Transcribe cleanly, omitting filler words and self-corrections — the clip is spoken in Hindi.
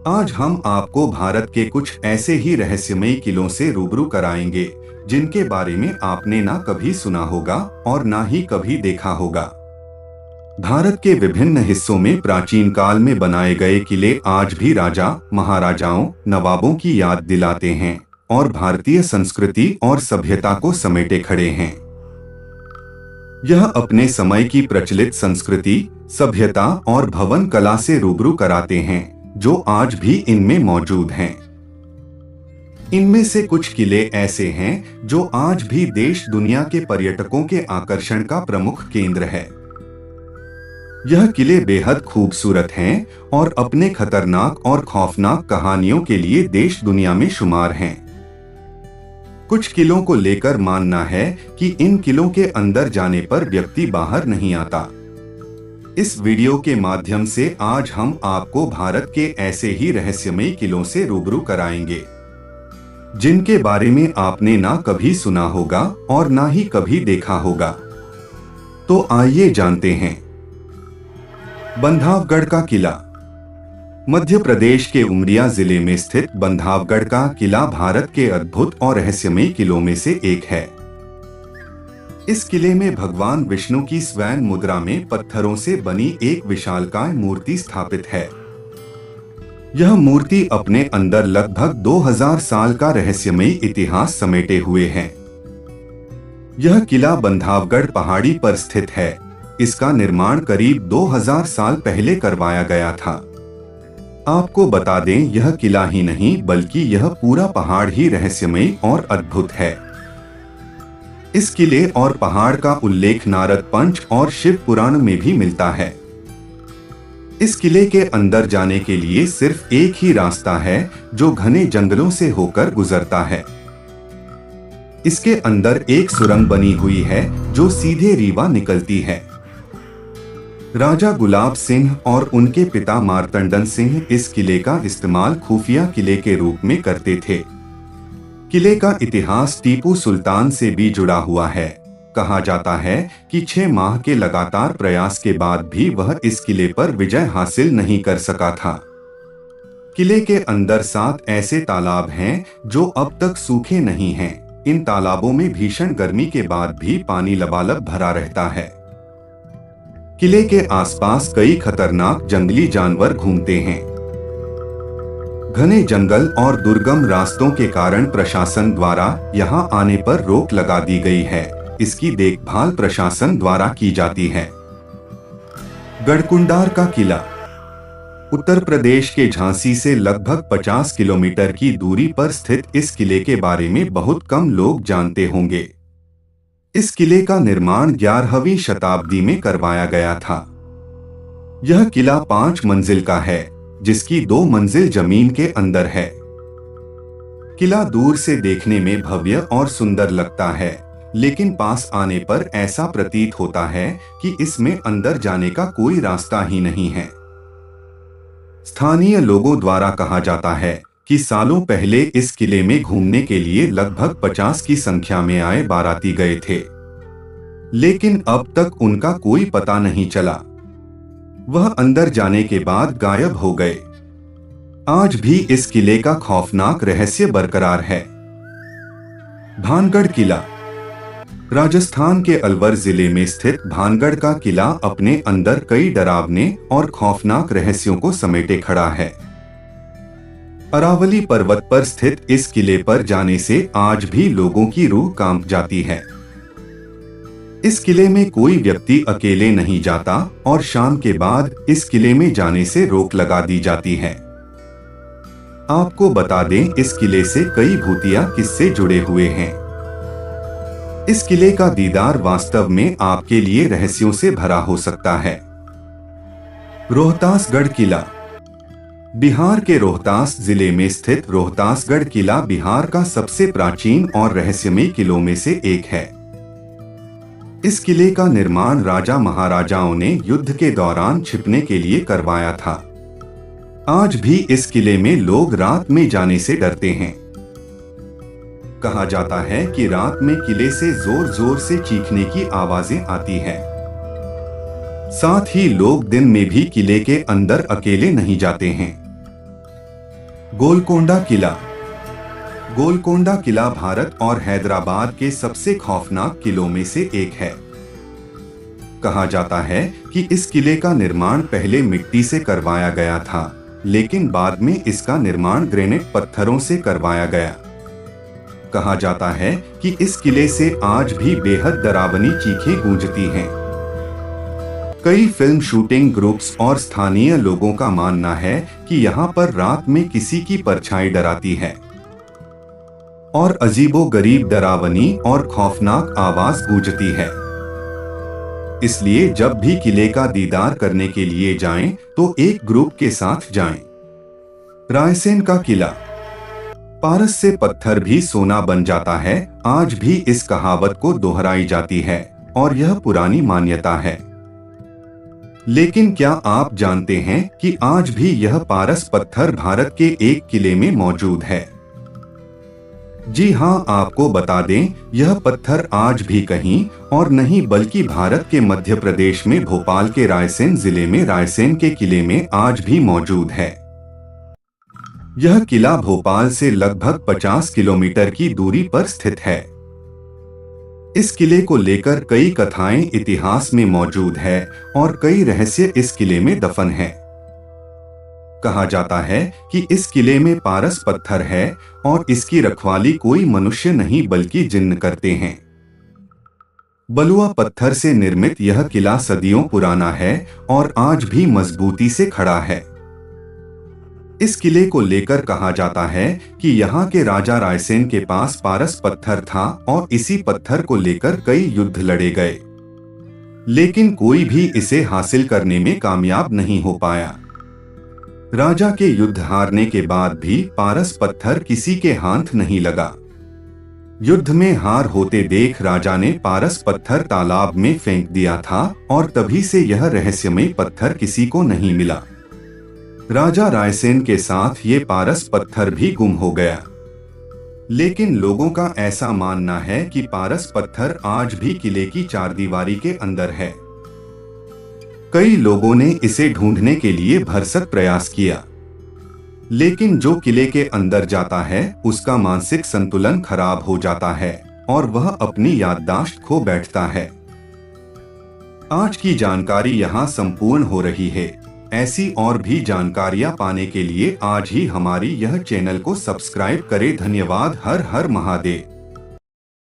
आज हम आपको भारत के कुछ ऐसे ही रहस्यमयी किलों से रूबरू कराएंगे जिनके बारे में आपने ना कभी सुना होगा और ना ही कभी देखा होगा। भारत के विभिन्न हिस्सों में प्राचीन काल में बनाए गए किले आज भी राजा, महाराजाओं, नवाबों की याद दिलाते हैं और भारतीय संस्कृति और सभ्यता को समेटे खड़े हैं। यह अपने समय की प्रचलित संस्कृति, सभ्यता और भवन कला से रूबरू कराते हैं जो आज भी इनमें मौजूद हैं। इनमें से कुछ किले ऐसे हैं जो आज भी देश दुनिया के पर्यटकों के आकर्षण का प्रमुख केंद्र है। यह किले बेहद खूबसूरत हैं और अपने खतरनाक और खौफनाक कहानियों के लिए देश दुनिया में शुमार हैं। कुछ किलों को लेकर मानना है कि इन किलों के अंदर जाने पर व्यक्ति बाहर नहीं आता। इस वीडियो के माध्यम से आज हम आपको भारत के ऐसे ही रहस्यमयी किलों से रूबरू कराएंगे जिनके बारे में आपने ना कभी सुना होगा और ना ही कभी देखा होगा। तो आइए जानते हैं। बंधवगढ़ का किला। मध्य प्रदेश के उमरिया जिले में स्थित बंधवगढ़ का किला भारत के अद्भुत और रहस्यमयी किलों में से एक है। इस किले में भगवान विष्णु की स्वयं मुद्रा में पत्थरों से बनी एक विशालकाय मूर्ति स्थापित है। यह मूर्ति अपने अंदर लगभग 2000 साल का रहस्यमयी इतिहास समेटे हुए है। यह किला बंधवगढ़ पहाड़ी पर स्थित है। इसका निर्माण करीब 2000 साल पहले करवाया गया था। आपको बता दें, यह किला ही नहीं बल्कि यह पूरा पहाड़ ही रहस्यमयी और अद्भुत है। इस किले और पहाड़ का उल्लेख नारद पंच और शिव पुराण में भी मिलता है। इस किले के अंदर जाने के लिए सिर्फ एक ही रास्ता है जो घने जंगलों से होकर गुजरता है। इसके अंदर एक सुरंग बनी हुई है जो सीधे रीवा निकलती है। राजा गुलाब सिंह और उनके पिता मार्तंडन सिंह इस किले का इस्तेमाल खुफिया किले के रूप में करते थे। किले का इतिहास टीपू सुल्तान से भी जुड़ा हुआ है। कहा जाता है कि 6 माह के लगातार प्रयास के बाद भी वह इस किले पर विजय हासिल नहीं कर सका था। किले के अंदर 7 ऐसे तालाब हैं जो अब तक सूखे नहीं हैं। इन तालाबों में भीषण गर्मी के बाद भी पानी लबालब भरा रहता है। किले के आसपास कई खतरनाक जंगली जानवर घूमते हैं। घने जंगल और दुर्गम रास्तों के कारण प्रशासन द्वारा यहां आने पर रोक लगा दी गई है। इसकी देखभाल प्रशासन द्वारा की जाती है। गढ़कुंडार का किला। उत्तर प्रदेश के झांसी से लगभग 50 किलोमीटर की दूरी पर स्थित इस किले के बारे में बहुत कम लोग जानते होंगे। इस किले का निर्माण 11वीं शताब्दी में करवाया गया था। यह किला 5 मंजिल का है जिसकी 2 मंजिल जमीन के अंदर है। किला दूर से देखने में भव्य और सुंदर लगता है, लेकिन पास आने पर ऐसा प्रतीत होता है कि इसमें अंदर जाने का कोई रास्ता ही नहीं है। स्थानीय लोगों द्वारा कहा जाता है कि सालों पहले इस किले में घूमने के लिए लगभग 50 की संख्या में आए बाराती गए थे, लेकिन अब तक उनका कोई पता नहीं चला। वह अंदर जाने के बाद गायब हो गए। आज भी इस किले का खौफनाक रहस्य बरकरार है। भानगढ़ किला। राजस्थान के अलवर जिले में स्थित भानगढ़ का किला अपने अंदर कई डरावने और खौफनाक रहस्यों को समेटे खड़ा है। अरावली पर्वत पर स्थित इस किले पर जाने से आज भी लोगों की रूह कांप जाती है। इस किले में कोई व्यक्ति अकेले नहीं जाता और शाम के बाद इस किले में जाने से रोक लगा दी जाती है। आपको बता दें, इस किले से कई भूतिया किस्से जुड़े हुए हैं। इस किले का दीदार वास्तव में आपके लिए रहस्यों से भरा हो सकता है। रोहतासगढ़ किला। बिहार के रोहतास जिले में स्थित रोहतासगढ़ किला बिहार का सबसे प्राचीन और रहस्यमयी किलों में से एक है। इस किले का निर्माण राजा महाराजाओं ने युद्ध के दौरान छिपने के लिए करवाया था। आज भी इस किले में लोग रात में जाने से डरते हैं। कहा जाता है कि रात में किले से जोर जोर से चीखने की आवाजें आती हैं। साथ ही लोग दिन में भी किले के अंदर अकेले नहीं जाते हैं। गोलकोंडा किला। गोलकोंडा किला भारत और हैदराबाद के सबसे खौफनाक किलों में से एक है। कहा जाता है कि इस किले का निर्माण पहले मिट्टी से करवाया गया था, लेकिन बाद में इसका निर्माण ग्रेनाइट पत्थरों से करवाया गया। कहा जाता है कि इस किले से आज भी बेहद डरावनी चीखें गूंजती हैं। कई फिल्म शूटिंग ग्रुप्स और स्थानीय लोगों का मानना है कि यहाँ पर रात में किसी की परछाई डराती है और अजीबोगरीब डरावनी और खौफनाक आवाज गूंजती है। इसलिए जब भी किले का दीदार करने के लिए जाएं, तो एक ग्रुप के साथ जाएं। रायसेन का किला। पारस से पत्थर भी सोना बन जाता है, आज भी इस कहावत को दोहराई जाती है और यह पुरानी मान्यता है। लेकिन क्या आप जानते हैं कि आज भी यह पारस पत्थर भारत के एक किले में मौजूद है? जी हाँ, आपको बता दें, यह पत्थर आज भी कहीं और नहीं बल्कि भारत के मध्य प्रदेश में भोपाल के रायसेन जिले में रायसेन के किले में आज भी मौजूद है। यह किला भोपाल से लगभग 50 किलोमीटर की दूरी पर स्थित है। इस किले को लेकर कई कथाएं इतिहास में मौजूद है और कई रहस्य इस किले में दफन है। कहा जाता है कि इस किले में पारस पत्थर है और इसकी रखवाली कोई मनुष्य नहीं बल्कि जिन्न करते हैं। बलुआ पत्थर से निर्मित यह किला सदियों पुराना है और आज भी मजबूती से खड़ा है। इस किले को लेकर कहा जाता है कि यहाँ के राजा रायसेन के पास पारस पत्थर था और इसी पत्थर को लेकर कई युद्ध लड़े गए, लेकिन कोई भी इसे हासिल करने में कामयाब नहीं हो पाया। राजा के युद्ध हारने के बाद भी पारस पत्थर किसी के हाथ नहीं लगा। युद्ध में हार होते देख राजा ने पारस पत्थर तालाब में फेंक दिया था और तभी से यह रहस्यमय पत्थर किसी को नहीं मिला। राजा रायसेन के साथ ये पारस पत्थर भी गुम हो गया, लेकिन लोगों का ऐसा मानना है कि पारस पत्थर आज भी किले की चारदीवारी के अंदर है। कई लोगों ने इसे ढूंढने के लिए भरसक प्रयास किया, लेकिन जो किले के अंदर जाता है उसका मानसिक संतुलन खराब हो जाता है और वह अपनी याददाश्त खो बैठता है। आज की जानकारी यहाँ संपूर्ण हो रही है। ऐसी और भी जानकारियां पाने के लिए आज ही हमारी यह चैनल को सब्सक्राइब करें। धन्यवाद। हर हर महादेव।